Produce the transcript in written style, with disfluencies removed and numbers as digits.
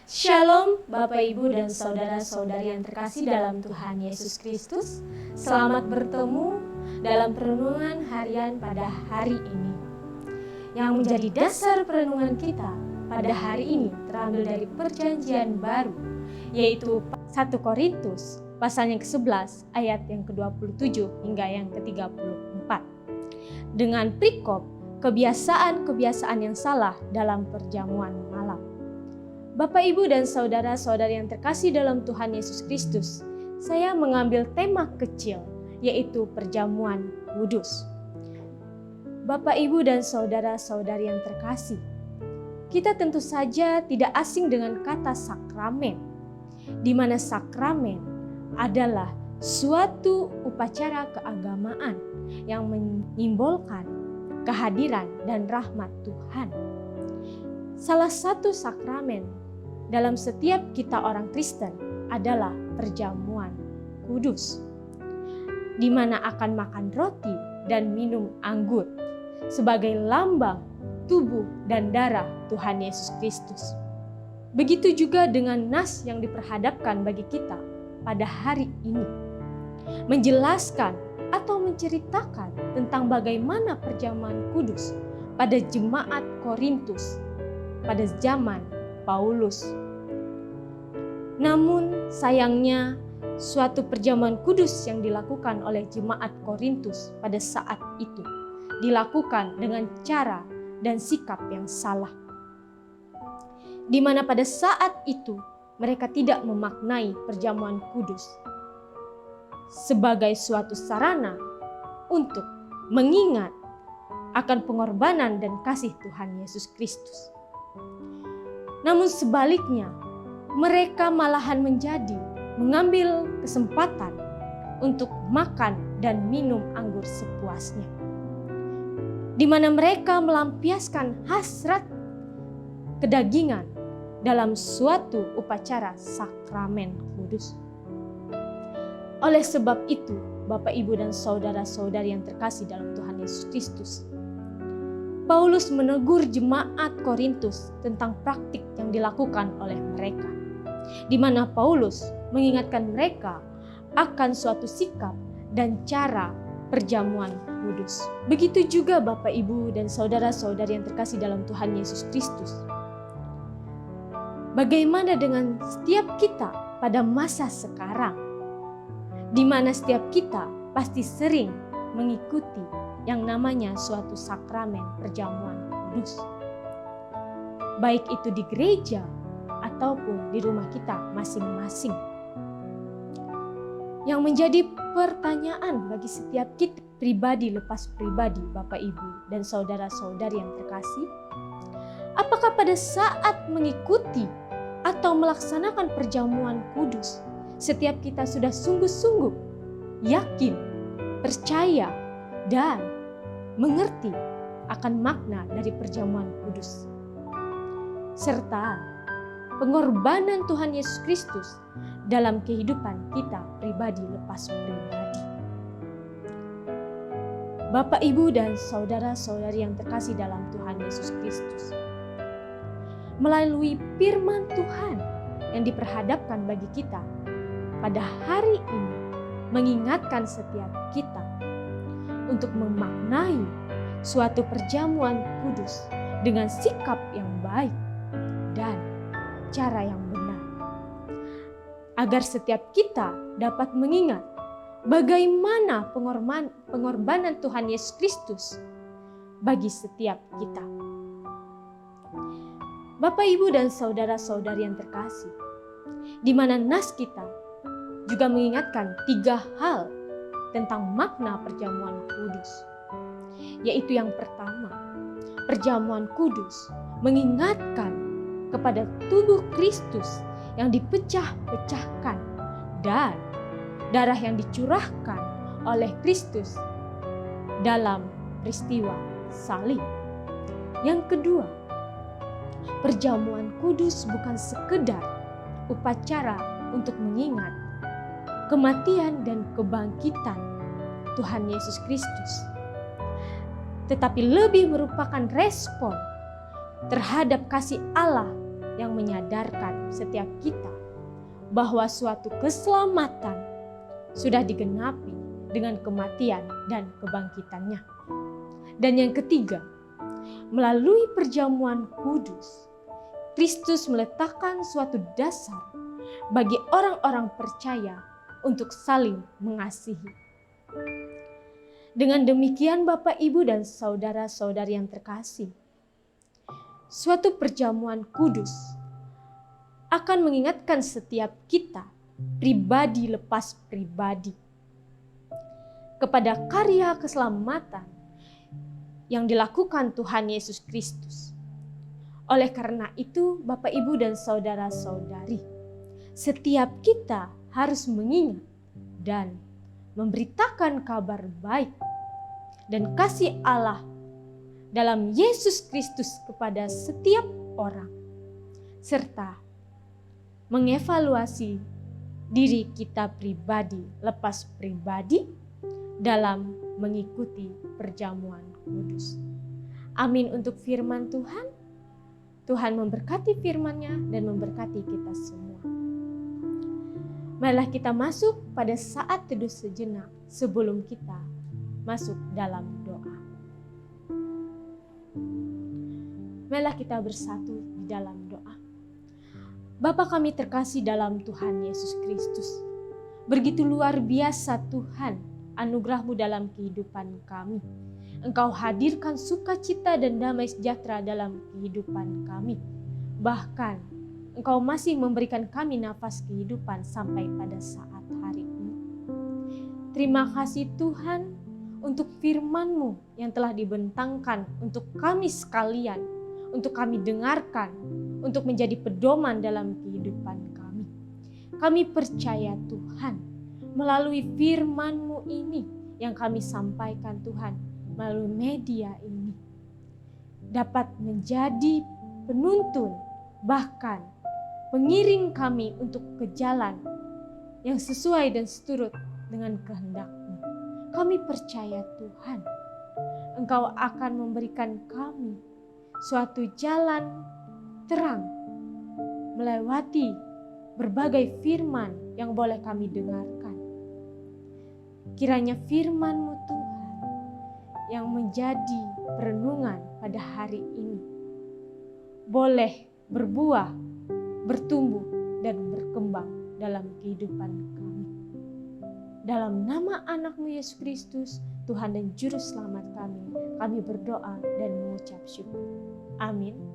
Shalom Bapak Ibu dan Saudara-saudari yang terkasih dalam Tuhan Yesus Kristus. Selamat bertemu dalam perenungan harian pada hari ini. Yang menjadi dasar perenungan kita pada hari ini terambil dari perjanjian baru, yaitu 1 Korintus pasal yang ke-11 ayat yang ke-27 hingga yang ke-34. Dengan perikop kebiasaan-kebiasaan yang salah dalam perjamuan malam. Bapak, Ibu, dan saudara-saudari yang terkasih dalam Tuhan Yesus Kristus, saya mengambil tema kecil, yaitu perjamuan kudus. Bapak, Ibu, dan saudara-saudari yang terkasih, kita tentu saja tidak asing dengan kata sakramen, di mana sakramen adalah suatu upacara keagamaan yang menyimbolkan kehadiran dan rahmat Tuhan. Salah satu sakramen dalam setiap kita orang Kristen adalah perjamuan kudus, di mana akan makan roti dan minum anggur sebagai lambang tubuh dan darah Tuhan Yesus Kristus. Begitu juga dengan nas yang diperhadapkan bagi kita pada hari ini, menjelaskan atau menceritakan tentang bagaimana perjamuan kudus pada jemaat Korintus pada zaman Paulus. Namun sayangnya suatu perjamuan kudus yang dilakukan oleh jemaat Korintus pada saat itu dilakukan dengan cara dan sikap yang salah, di mana pada saat itu mereka tidak memaknai perjamuan kudus sebagai suatu sarana untuk mengingat akan pengorbanan dan kasih Tuhan Yesus Kristus. Namun sebaliknya, mereka malahan mengambil kesempatan untuk makan dan minum anggur sepuasnya, di mana mereka melampiaskan hasrat kedagingan dalam suatu upacara sakramen kudus. Oleh sebab itu, Bapak, Ibu, dan saudara-saudari yang terkasih dalam Tuhan Yesus Kristus, Paulus menegur jemaat Korintus tentang praktik yang dilakukan oleh mereka, di mana Paulus mengingatkan mereka akan suatu sikap dan cara perjamuan kudus. Begitu juga Bapak, Ibu, dan saudara-saudari yang terkasih dalam Tuhan Yesus Kristus. Bagaimana dengan setiap kita pada masa sekarang, di mana setiap kita pasti sering mengikuti yang namanya suatu sakramen perjamuan kudus, baik itu di gereja ataupun di rumah kita masing-masing. Yang menjadi pertanyaan bagi setiap kita pribadi lepas pribadi, Bapak, Ibu, dan saudara-saudari yang terkasih, apakah pada saat mengikuti atau melaksanakan perjamuan kudus, setiap kita sudah sungguh-sungguh yakin, percaya, dan mengerti akan makna dari perjamuan kudus, serta pengorbanan Tuhan Yesus Kristus dalam kehidupan kita pribadi lepas pribadi. Bapak, Ibu, dan saudara-saudari yang terkasih dalam Tuhan Yesus Kristus, melalui firman Tuhan yang diperhadapkan bagi kita pada hari ini, mengingatkan setiap kita untuk memaknai suatu perjamuan kudus dengan sikap yang baik dan cara yang benar, agar setiap kita dapat mengingat bagaimana pengorbanan Tuhan Yesus Kristus bagi setiap kita. Bapak, Ibu, dan saudara-saudari yang terkasih, di mana nas kita juga mengingatkan 3 hal tentang makna perjamuan kudus, yaitu yang pertama, perjamuan kudus mengingatkan kepada tubuh Kristus yang dipecah-pecahkan dan darah yang dicurahkan oleh Kristus dalam peristiwa salib. Yang kedua, perjamuan kudus bukan sekedar upacara untuk mengingat kematian dan kebangkitan Tuhan Yesus Kristus, tetapi lebih merupakan respon terhadap kasih Allah yang menyadarkan setiap kita bahwa suatu keselamatan sudah digenapi dengan kematian dan kebangkitannya. Dan yang ketiga, melalui perjamuan kudus, Kristus meletakkan suatu dasar bagi orang-orang percaya untuk saling mengasihi. Dengan demikian Bapak, Ibu, dan saudara-saudari yang terkasih, suatu perjamuan kudus akan mengingatkan setiap kita, pribadi lepas pribadi, kepada karya keselamatan yang dilakukan Tuhan Yesus Kristus. Oleh karena itu, Bapak, Ibu, dan saudara-saudari, setiap kita harus mengingat dan memberitakan kabar baik dan kasih Allah dalam Yesus Kristus kepada setiap orang, serta mengevaluasi diri kita pribadi lepas pribadi dalam mengikuti perjamuan kudus. Amin untuk firman Tuhan. Tuhan memberkati firman-Nya dan memberkati kita semua. Marilah kita masuk pada saat teduh sejenak sebelum kita masuk dalam doa. Marilah kita bersatu di dalam doa. Bapa kami terkasih dalam Tuhan Yesus Kristus, begitu luar biasa Tuhan anugerah-Mu dalam kehidupan kami. Engkau hadirkan sukacita dan damai sejahtera dalam kehidupan kami. Bahkan Engkau masih memberikan kami nafas kehidupan sampai pada saat hari ini. Terima kasih Tuhan untuk firman-Mu yang telah dibentangkan untuk kami sekalian, untuk kami dengarkan, untuk menjadi pedoman dalam kehidupan kami. Kami percaya Tuhan, melalui firman-Mu ini yang kami sampaikan Tuhan, melalui media ini, dapat menjadi penuntun, bahkan pengiring kami untuk ke jalan yang sesuai dan seturut dengan kehendak-Mu. Kami percaya Tuhan, Engkau akan memberikan kami suatu jalan terang melewati berbagai firman yang boleh kami dengarkan. Kiranya firman-Mu Tuhan yang menjadi perenungan pada hari ini boleh berbuah, bertumbuh, dan berkembang dalam kehidupan kami. Dalam nama anak-Mu Yesus Kristus, Tuhan dan Juru Selamat kami berdoa dan mengucap syukur. Amin.